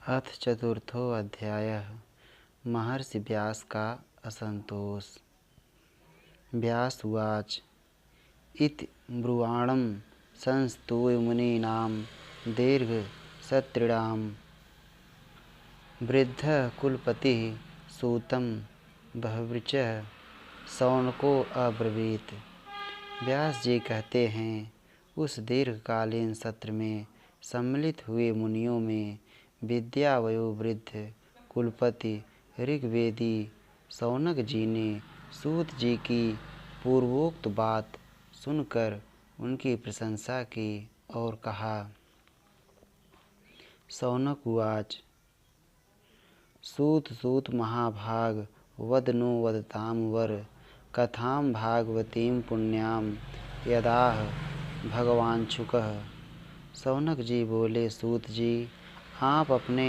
अथ चतुर्थो अध्यायः महर्षि व्यास का असंतोष। व्यास उवाच इति ब्रुवाणं संस्तूय मुनीनां दीर्घसत्रिणां वृद्धः कुलपतिः सूतं बह्वृचः शौनको अब्रवीत्। व्यास जी कहते हैं, उस दीर्घकालीन सत्र में सम्मिलित हुए मुनियों में विद्या वयोवृद्ध कुलपति ऋग्वेदी शौनक जी ने सूत जी की पूर्वोक्त बात सुनकर उनकी प्रशंसा की और कहा। शौनक उवाच सूत महाभाग वदनो वदतां वर कथां भागवतीं पुण्यां यदाह भगवांच्छुकः। शौनक जी बोले, सूत जी, आप अपने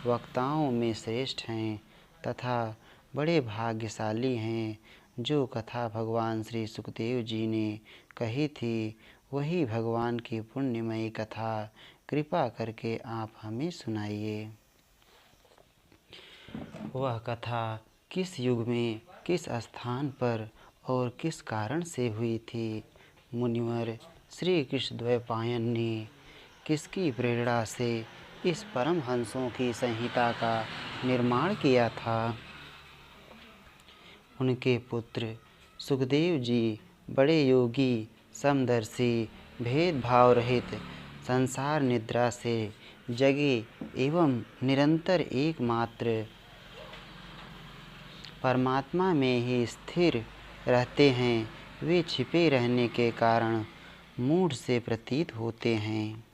वक्ताओं में श्रेष्ठ हैं तथा बड़े भाग्यशाली हैं। जो कथा भगवान श्री सुखदेव जी ने कही थी वही भगवान की पुण्यमयी कथा, कृपा करके आप हमें सुनाइए। वह कथा किस युग में, किस स्थान पर और किस कारण से हुई थी? मुनिवर, श्री कृष्ण द्वैपायन ने किसकी प्रेरणा से इस परमहंसों की संहिता का निर्माण किया था? उनके पुत्र सुखदेव जी बड़े योगी, समदर्शी, भेदभाव रहित, संसार निद्रा से जगे एवं निरंतर एकमात्र परमात्मा में ही स्थिर रहते हैं। वे छिपे रहने के कारण मूढ़ से प्रतीत होते हैं।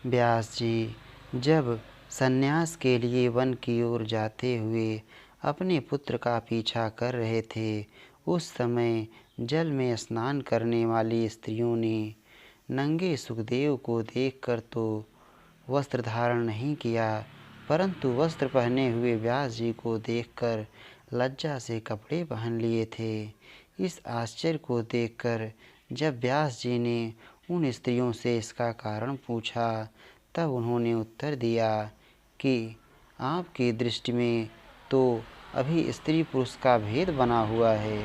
व्यास जी जब सन्यास के लिए वन की ओर जाते हुए अपने पुत्र का पीछा कर रहे थे, उस समय जल में स्नान करने वाली स्त्रियों ने नंगे सुखदेव को देखकर तो वस्त्र धारण नहीं किया, परंतु वस्त्र पहने हुए व्यास जी को देखकर लज्जा से कपड़े पहन लिए थे। इस आश्चर्य को देखकर जब व्यास जी ने उन स्त्रियों से इसका कारण पूछा, तब उन्होंने उत्तर दिया कि आपकी दृष्टि में तो अभी स्त्री पुरुष का भेद बना हुआ है,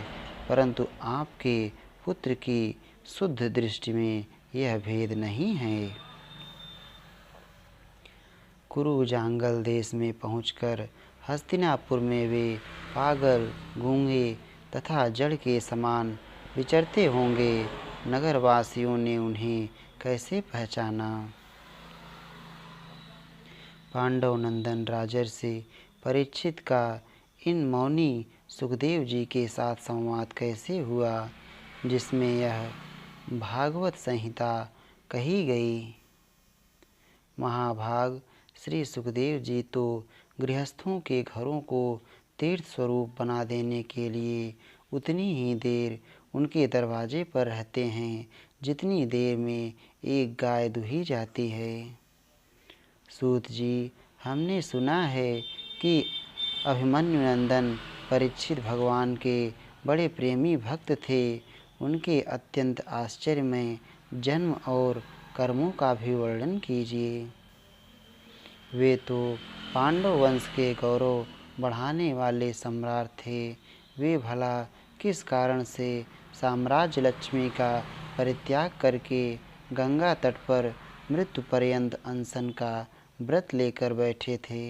परंतु आपके पुत्र की शुद्ध दृष्टि में यह भेद नहीं है। कुरु जांगल देश में पहुंचकर हस्तिनापुर में वे पागल, गूंगे तथा जड़ के समान विचरते होंगे। नगरवासियों ने उन्हें कैसे पहचाना? पांडव नंदन राजर्षि परीक्षित का इन मौनी सुखदेव जी के साथ संवाद कैसे हुआ, जिसमें यह भागवत संहिता कही गई? महाभाग, श्री सुखदेव जी तो गृहस्थों के घरों को तीर्थ स्वरूप बना देने के लिए उतनी ही देर उनके दरवाजे पर रहते हैं जितनी देर में एक गाय दुही जाती है। सूत जी, हमने सुना है कि अभिमन्यु नंदन परीक्षित भगवान के बड़े प्रेमी भक्त थे। उनके अत्यंत आश्चर्यमय जन्म और कर्मों का भी वर्णन कीजिए। वे तो पांडव वंश के गौरव बढ़ाने वाले सम्राट थे। वे भला किस कारण से साम्राज्य लक्ष्मी का परित्याग करके गंगा तट पर मृत्यु पर्यंत अनशन का व्रत लेकर बैठे थे?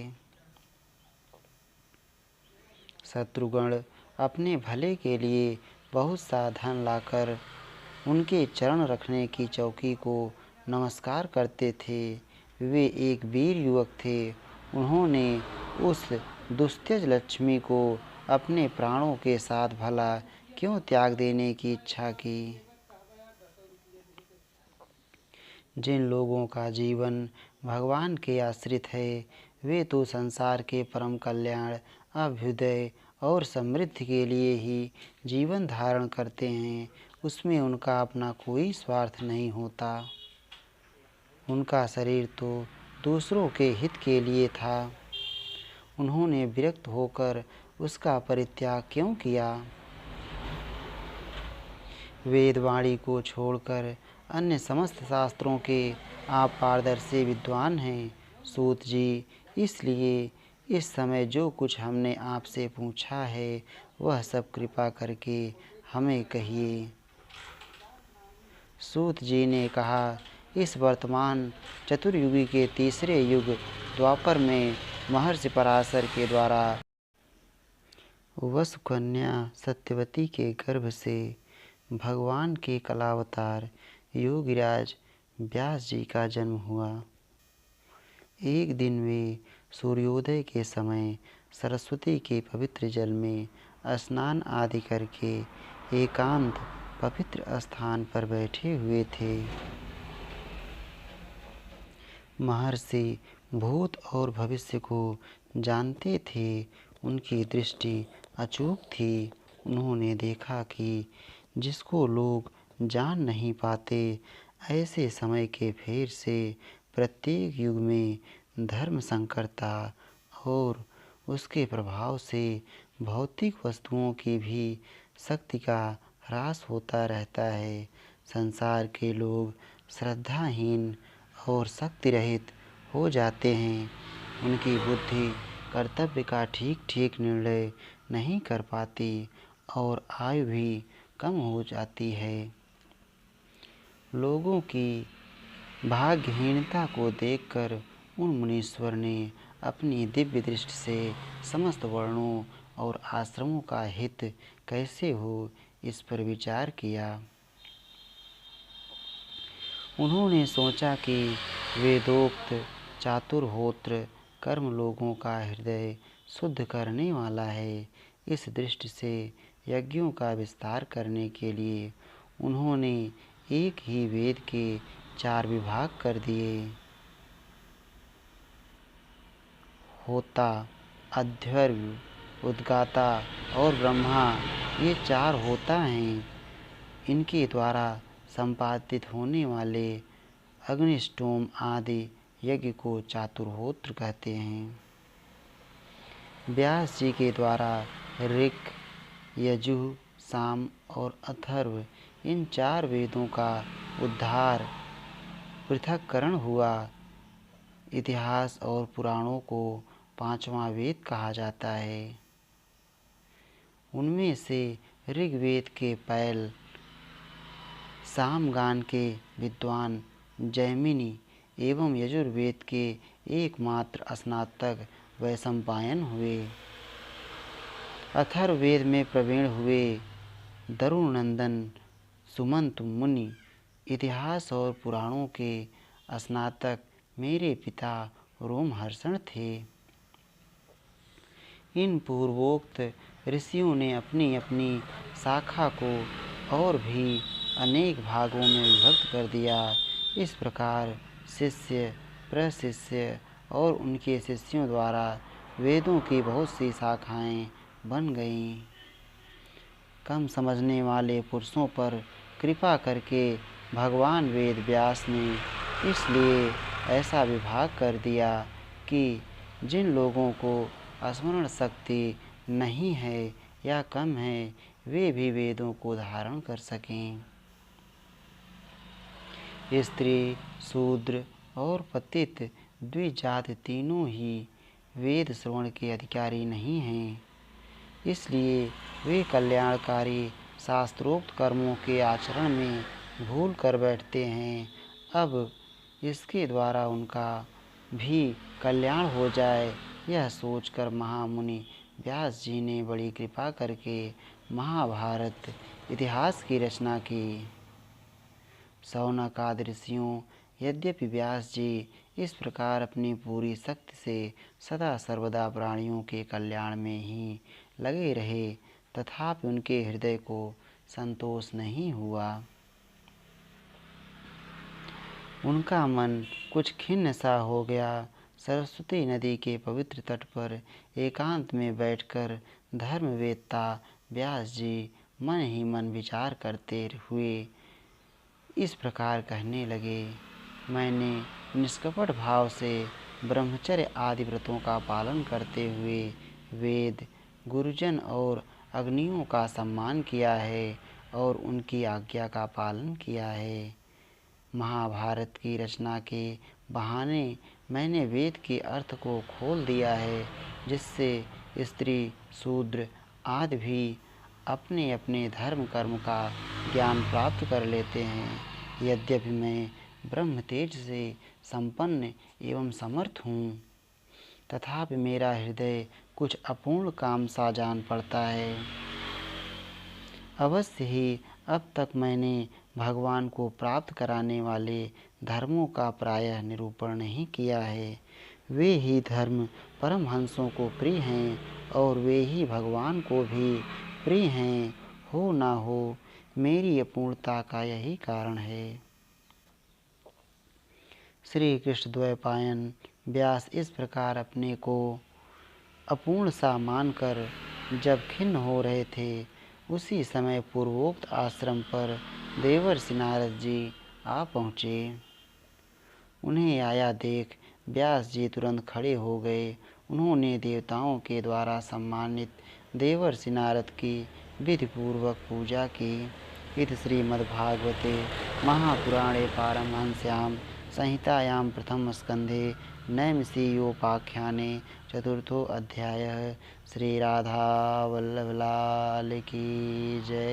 शत्रुगण अपने भले के लिए बहुत सा धन लाकर उनके चरण रखने की चौकी को नमस्कार करते थे। वे एक वीर युवक थे। उन्होंने उस दुस्त्यज लक्ष्मी को अपने प्राणों के साथ भला क्यों त्याग देने की इच्छा की? जिन लोगों का जीवन भगवान के आश्रित है, वे तो संसार के परम कल्याण, अभ्युदय और समृद्धि के लिए ही जीवन धारण करते हैं। उसमें उनका अपना कोई स्वार्थ नहीं होता। उनका शरीर तो दूसरों के हित के लिए था। उन्होंने विरक्त होकर उसका परित्याग क्यों किया? वेदवाणी को छोड़कर अन्य समस्त शास्त्रों के आप पारदर्शी विद्वान हैं। सूत जी, इसलिए इस समय जो कुछ हमने आपसे पूछा है वह सब कृपा करके हमें कहिए। सूत जी ने कहा, इस वर्तमान चतुर्युगी के तीसरे युग द्वापर में महर्षि पराशर के द्वारा वसुकन्या सत्यवती के गर्भ से भगवान के कलावतार योगीराज व्यास जी का जन्म हुआ। एक दिन वे सूर्योदय के समय सरस्वती के पवित्र जल में स्नान आदि करके एकांत पवित्र स्थान पर बैठे हुए थे। महर्षि भूत और भविष्य को जानते थे। उनकी दृष्टि अचूक थी। उन्होंने देखा कि जिसको लोग जान नहीं पाते, ऐसे समय के फेर से प्रत्येक युग में धर्म संकरता और उसके प्रभाव से भौतिक वस्तुओं की भी शक्ति का ह्रास होता रहता है। संसार के लोग श्रद्धाहीन और शक्ति रहित हो जाते हैं। उनकी बुद्धि कर्तव्य का ठीक ठीक निर्णय नहीं कर पाती और आयु भी कम हो जाती है। लोगों की भाग्यहीनता को देखकर उन मुनीश्वर ने अपनी दिव्य दृष्टि से समस्त वर्णों और आश्रमों का हित कैसे हो, इस पर विचार किया। उन्होंने सोचा कि वेदोक्त चातुर्होत्र कर्म लोगों का हृदय शुद्ध करने वाला है। इस दृष्टि से यज्ञों का विस्तार करने के लिए उन्होंने एक ही वेद के 4 विभाग कर दिए। होता, अध्वर्यु, उद्गाता और ब्रह्मा, ये 4 होता हैं। इनके द्वारा संपादित होने वाले अग्निष्टोम आदि यज्ञ को चातुर्होत्र कहते हैं। व्यास जी के द्वारा ऋक्, यजुः, साम और अथर्व, इन 4 वेदों का उद्धार पृथक्करण हुआ। इतिहास और पुराणों को 5वां वेद कहा जाता है। उनमें से ऋग्वेद के पैल, सामगान के विद्वान जैमिनी एवं यजुर्वेद के एकमात्र स्नातक वैशंपायन हुए। अथर्ववेद में प्रवीण हुए दरुनंदन सुमंत मुनि इतिहास और पुराणों के स्नातक मेरे पिता रोमहर्षण थे। इन पूर्वोक्त ऋषियों ने अपनी अपनी शाखा को और भी अनेक भागों में विभक्त कर दिया। इस प्रकार शिष्य, प्रशिष्य और उनके शिष्यों द्वारा वेदों की बहुत सी शाखाएं बन गईं। कम समझने वाले पुरुषों पर कृपा करके भगवान वेद व्यास ने इसलिए ऐसा विभाग कर दिया कि जिन लोगों को स्मरण शक्ति नहीं है या कम है, वे भी वेदों को धारण कर सकें। स्त्री, शूद्र और पतित द्विजात तीनों ही वेद श्रवण के अधिकारी नहीं हैं। इसलिए वे कल्याणकारी शास्त्रोक्त कर्मों के आचरण में भूल कर बैठते हैं। अब इसके द्वारा उनका भी कल्याण हो जाए, यह सोचकर महामुनि व्यास जी ने बड़ी कृपा करके महाभारत इतिहास की रचना की। शौनक आदि ऋषियों, यद्यपि व्यास जी इस प्रकार अपनी पूरी शक्ति से सदा सर्वदा प्राणियों के कल्याण में ही लगे रहे, तथापि उनके हृदय को संतोष नहीं हुआ। उनका मन कुछ खिन्न सा हो गया। सरस्वती नदी के पवित्र तट पर एकांत में बैठकर धर्मवेत्ता व्यास जी मन ही मन विचार करते हुए इस प्रकार कहने लगे, मैंने निष्कपट भाव से ब्रह्मचर्य आदि व्रतों का पालन करते हुए वेद, गुरुजन और अग्नियों का सम्मान किया है और उनकी आज्ञा का पालन किया है। महाभारत की रचना के बहाने मैंने वेद के अर्थ को खोल दिया है, जिससे स्त्री शूद्र आदि भी अपने अपने धर्म कर्म का ज्ञान प्राप्त कर लेते हैं। यद्यपि मैं ब्रह्म तेज से संपन्न एवं समर्थ हूँ, तथापि मेरा हृदय कुछ अपूर्ण काम सा जान पड़ता है। अवश्य ही अब तक मैंने भगवान को प्राप्त कराने वाले धर्मों का प्रायः निरूपण नहीं किया है। वे ही धर्म परमहंसों को प्रिय हैं और वे ही भगवान को भी प्रिय हैं। हो ना हो, मेरी अपूर्णता का यही कारण है। श्री कृष्ण द्वैपायन व्यास इस प्रकार अपने को अपूर्ण सा मानकर जब खिन्न हो रहे थे, उसी समय पूर्वोक्त आश्रम पर देवर्षि नारद जी आ पहुँचे। उन्हें आया देख व्यास जी तुरंत खड़े हो गए। उन्होंने देवताओं के द्वारा सम्मानित देवर्षि नारद की विधिपूर्वक पूजा की। इति श्रीमद्भागवते महापुराणे पारमहंस्यां संहितायां प्रथमस्कन्धे नैमिषीयोपाख्याने चतुर्थो अध्यायः। श्री राधा वल्लभ लाल की जय।